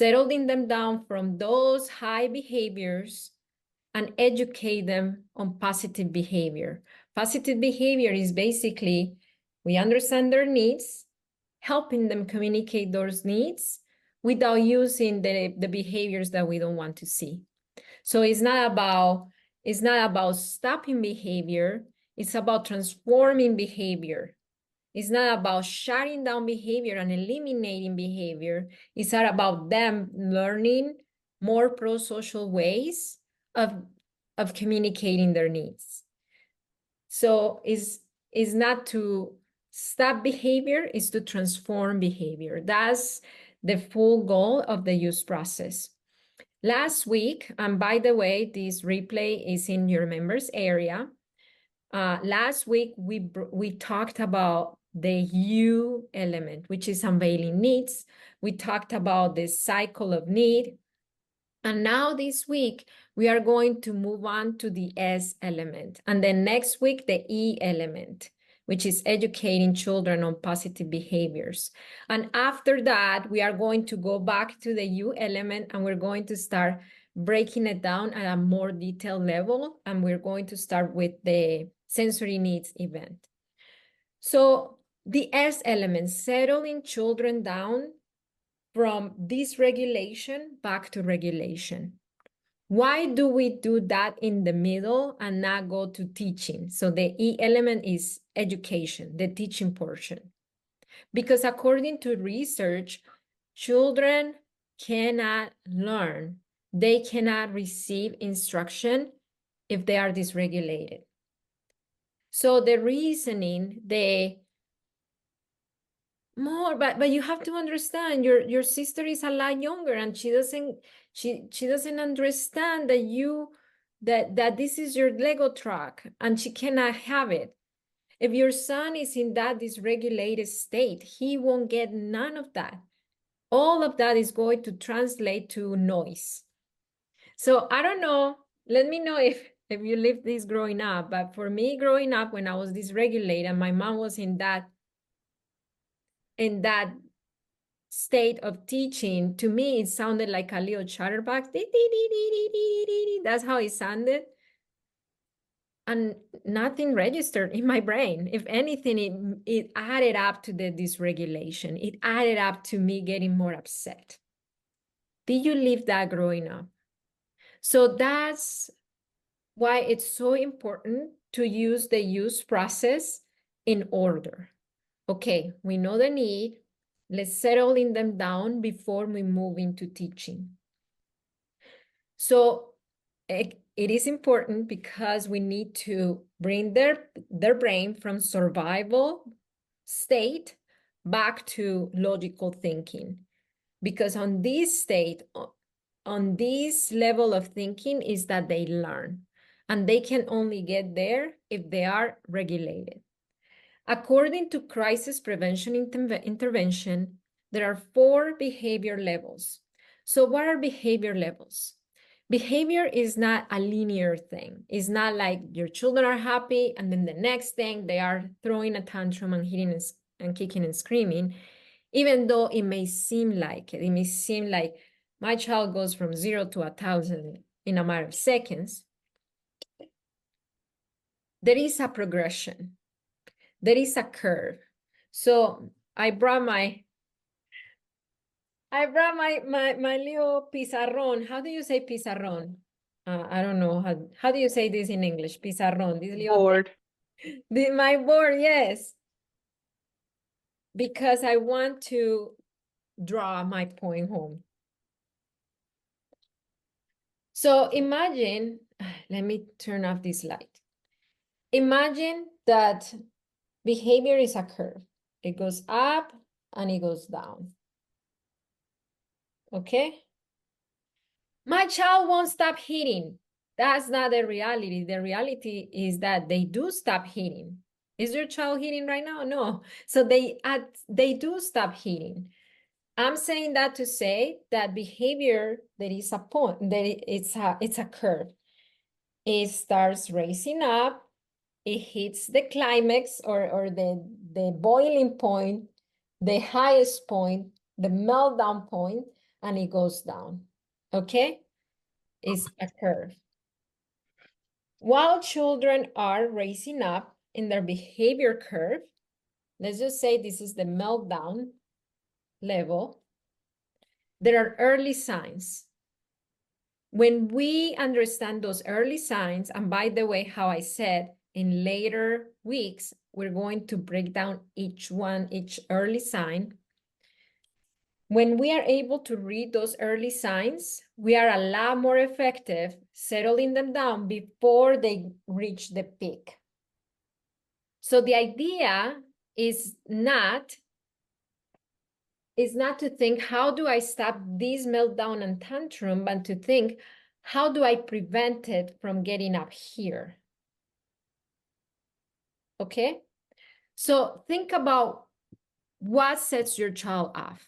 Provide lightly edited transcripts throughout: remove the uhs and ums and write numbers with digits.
settling them down from those high behaviors and educate them on positive behavior. Positive behavior is basically, we understand their needs, helping them communicate those needs without using the behaviors that we don't want to see. So it's not about stopping behavior, it's about transforming behavior. It's not about shutting down behavior and eliminating behavior. It's not about them learning more pro-social ways of communicating their needs. So is not to stop behavior, is to transform behavior. That's the full goal of the use process. Last week, and by the way, this replay is in your members area. Last week, we talked about the U element, which is unveiling needs. We talked about the cycle of need. And now this week, we are going to move on to the S element. And then next week, the E element, which is educating children on positive behaviors. And after that, we are going to go back to the U element and we're going to start breaking it down at a more detailed level. And we're going to start with the sensory needs event. So the S element, settling children down from dysregulation back to regulation. Why do we do that in the middle and not go to teaching? So the E element is education, the teaching portion. Because according to research, children cannot learn. They cannot receive instruction if they are dysregulated. So the reasoning, but you have to understand your sister is a lot younger and she doesn't understand that this is your Lego truck and she cannot have it. If your son is in that dysregulated state, he won't get none of that. All of that is going to translate to noise. So I don't know, let me know if you lived this growing up, but for me growing up when I was dysregulated, my mom was in that state of teaching, to me, it sounded like a little chatterbox. That's how it sounded. And nothing registered in my brain. If anything, it added up to the dysregulation. It added up to me getting more upset. Did you live that growing up? So that's why it's so important to use the use process in order. Okay, we know the need. Let's settle in them down before we move into teaching. So it is important because we need to bring their brain from survival state back to logical thinking. Because on this state, on this level of thinking is that they learn. And they can only get there if they are regulated. According to crisis prevention intervention, there are 4 behavior levels. So what are behavior levels? Behavior is not a linear thing. It's not like your children are happy and then the next thing they are throwing a tantrum and hitting and kicking and screaming, even though it may seem like it. It may seem like my child goes from 0 to 1,000 in a matter of seconds. There is a progression. There is a curve. So I brought my little pizarrón. How do you say pizarrón? I don't know. How do you say this in English? Pizarrón. This little Board. my board, yes. Because I want to draw my point home. So imagine, let me turn off this light. Imagine that behavior is a curve. It goes up and it goes down. Okay? My child won't stop hitting. That's not the reality. The reality is that they do stop hitting. Is your child hitting right now? No. So they do stop hitting. I'm saying that to say that behavior, there is a point, that it's a curve. It starts raising up, it hits the climax or the boiling point, the highest point, the meltdown point, and it goes down, okay? It's a curve. While children are raising up in their behavior curve, let's just say this is the meltdown level, there are early signs. When we understand those early signs, and by the way, how I said, in later weeks, we're going to break down each early sign. When we are able to read those early signs, we are a lot more effective settling them down before they reach the peak. So the idea is not to think, how do I stop this meltdown and tantrum, but to think, how do I prevent it from getting up here? Okay? So think about what sets your child off.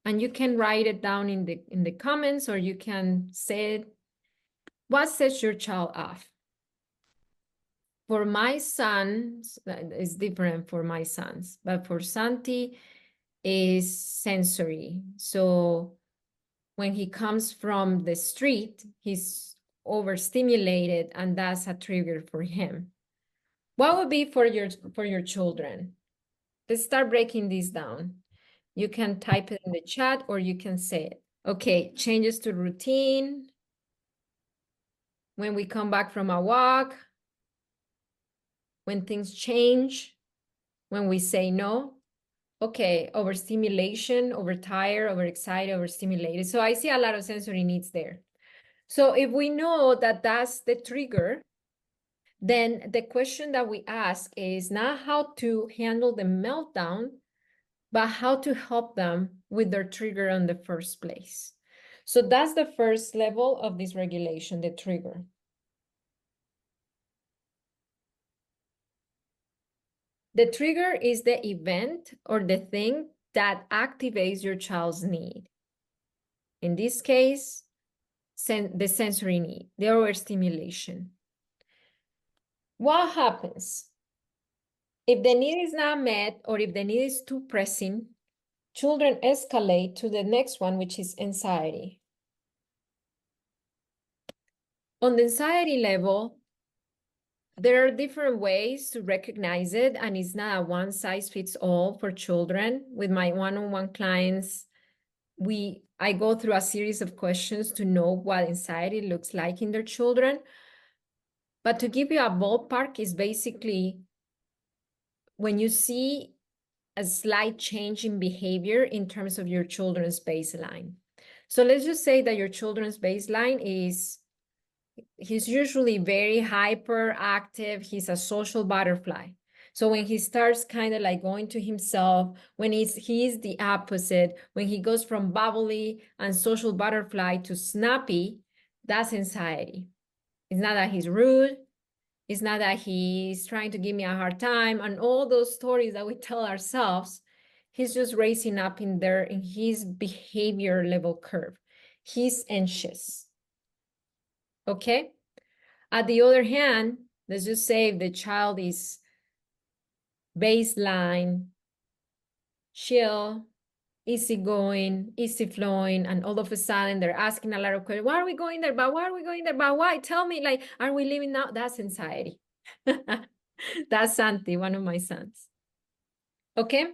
And you can write it down in the comments, or you can say it. What sets your child off? For my sons, it's different for my sons, but for Santi is sensory. So when he comes from the street, he's overstimulated, and that's a trigger for him. What would be for your children? Let's start breaking this down. You can type it in the chat, or you can say it. Okay, changes to routine. When we come back from a walk, when things change, when we say no. Okay, overstimulation, overtired, overexcited, overstimulated. So I see a lot of sensory needs there. So if we know that that's the trigger, then the question that we ask is not how to handle the meltdown, but how to help them with their trigger in the first place. So that's the first level of dysregulation, the trigger. The trigger is the event or the thing that activates your child's need. In this case, the sensory need, the overstimulation. What happens? If the need is not met, or if the need is too pressing, children escalate to the next one, which is anxiety. On the anxiety level, there are different ways to recognize it, and it's not a one-size-fits-all for children. With my one-on-one clients, I go through a series of questions to know what anxiety looks like in their children. But to give you a ballpark, is basically when you see a slight change in behavior in terms of your children's baseline. So let's just say that your children's baseline is, he's usually very hyperactive. He's a social butterfly. So when he starts kind of like going to himself, when he's the opposite, when he goes from bubbly and social butterfly to snappy, that's anxiety. It's not that he's rude. It's not that he's trying to give me a hard time, and all those stories that we tell ourselves. He's just raising up in his behavior level curve. He's anxious. Okay? At the other hand, let's just say if the child is baseline, chill, easygoing, easy flowing, and all of a sudden they're asking a lot of questions. Why are we going there? But why are we going there? But why? Tell me, like, are we leaving now? That's anxiety. That's Santi, one of my sons. Okay?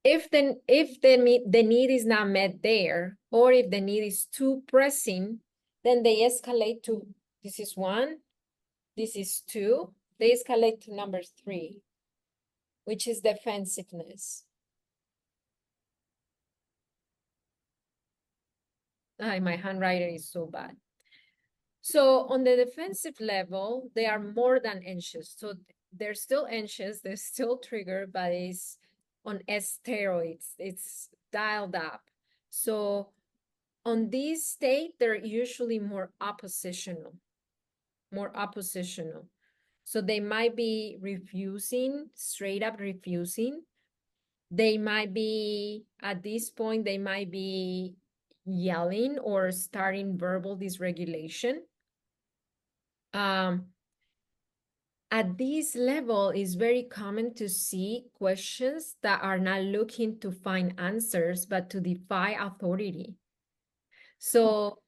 If the need is not met there, or if the need is too pressing, then they escalate to, this is 1, this is 2, they escalate to number 3, which is defensiveness. My handwriting is so bad. So on the defensive level, they are more than anxious. So they're still anxious, they're still triggered, but it's on steroids, it's dialed up. So on this state, they're usually more oppositional. So they might be refusing, straight up refusing. They might be, at this point, they might be yelling or starting verbal dysregulation. And at this level, it's very common to see questions that are not looking to find answers, but to defy authority. So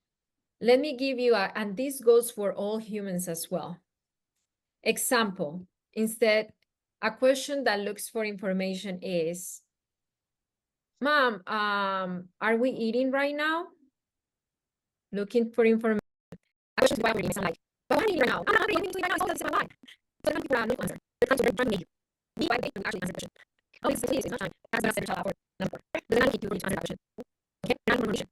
let me give you and this goes for all humans as well. Example, instead, a question that looks for information is, Mom, are we eating right now? Looking for information. A question to why we're eating sound like, but why are we eating right now? I'm not hungry, I'm eating right now, it's all life. So the people no answer. The times we're trying to make you. Be why they actually answer the question. Oh, please, it's not time. That's when I set your child out for number 4. Does it not keep you ready to answer that question? Okay, you're not information.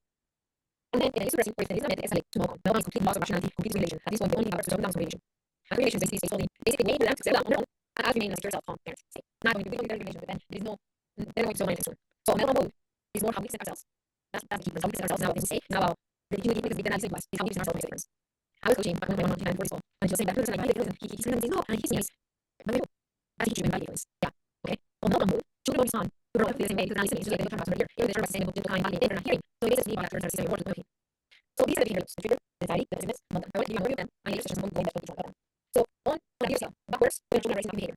And then it's expressing for example, it's like to know the complete loss of rationality, complete relation. At this point, the only power to down relation. And relation basically states only basically made them to settle on their own and as remain as secure self parents. Not going to be very relation, but then there is no they're going to so many things. So mental mode is more how we set ourselves. That's the key. How we set ourselves now what things to say. Now about the unity because we cannot say is how we set ourselves makes a difference. I was coaching, but when I went on for school, and she was saying that person like he sometimes says no, and he sneezes. But no, that's teaching you feelings. Yeah. Okay. Well, mental mode, children don't respond. To grow up the same way because they're not listening. It's just like they don't talk about somebody here. Even they're sustainable, gentle, kind, body, they're not hearing. So they basically want to say more to the so these are the behaviors, the trigger, the anxiety, the business, I want to give you an overview of them. I need to just going back to them. So on behavior scale, backwards, when children are raising up behavior.